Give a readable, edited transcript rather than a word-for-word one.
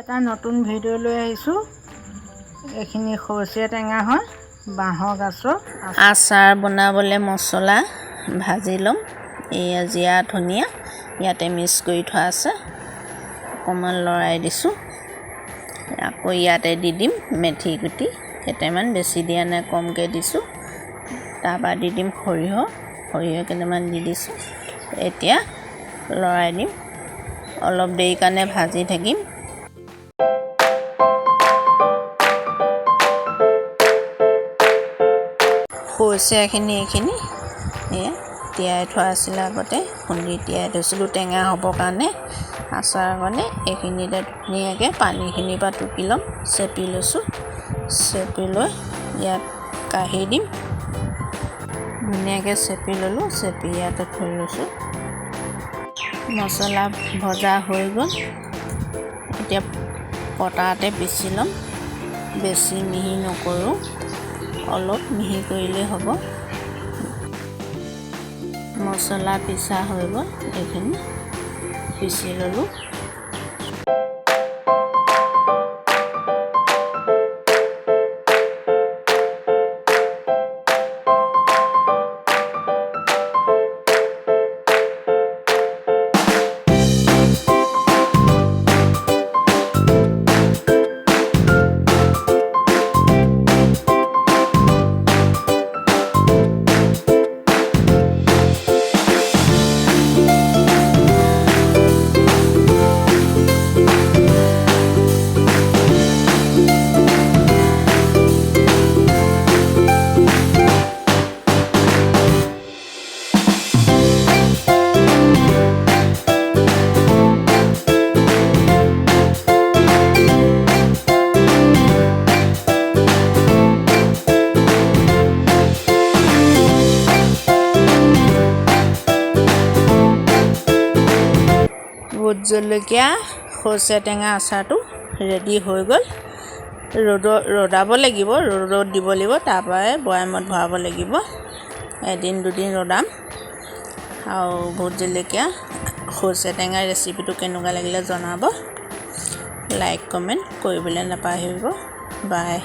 এটা নতুন ভিডিঅ' লৈ আহিছোঁ। এইখিনি খৰচীয়া টেঙা হয়, বাঁহৰ গাছৰ আচাৰ বনাবলৈ মছলা ভাজি ল'ম। এয়া জিৰা ধনিয়া ইয়াতে মিক্স কৰি থোৱা আছে, অকণমান লৰাই দিছোঁ। আকৌ ইয়াতে দি দিম মেথি গুটি কেইটামান, বেছি দিয়া নাই, কমকৈ দিছোঁ। তাৰপৰা দি দিম সৰিয়হ কেইটামান দি দিছোঁ। এতিয়া লৰাই দিম, অলপ দেৰি কাৰণে ভাজি থাকিম। খৰিচাখিনি এইখিনি তিয়াই থোৱা আছিলে, আগতে খুন্দি তিয়াই থৈছিলোঁ টেঙা হ'বৰ কাৰণে, আচাৰৰ কাৰণে। এইখিনিতে ধুনীয়াকৈ পানীখিনিৰ পৰা টুকি ল'ম, চেপি লৈছোঁ। চেপি লৈ ইয়াত কাঢ়ি দিম। ধুনীয়াকৈ চেপি ল'লোঁ, চেপি ইয়াতে থৈ লৈছোঁ। মছলা ভজা হৈ গ'ল, এতিয়া পটাতে পিচি ল'ম। বেছি মিহি নকৰোঁ, অলপ মিহি কৰিলেই হ'ব। মছলা পিছা হৈ গ'ল, এইখিনি পিচি ল'লোঁ। ভোট জলকীয়া খৰিচা টেঙা আচাৰটো ৰেডি হৈ গ'ল। ৰ'দাব লাগিব, ৰ'দত দিব লাগিব, তাৰপৰাই বৈয়ামত ভৰাব লাগিব। এদিন দুদিন ৰ'দাম। আৰু ভোট জলকীয়া খৰিচা টেঙা ৰেচিপিটো কেনেকুৱা লাগিলে জনাব। লাইক কমেণ্ট কৰিবলৈ নাপাহৰিব। বাই।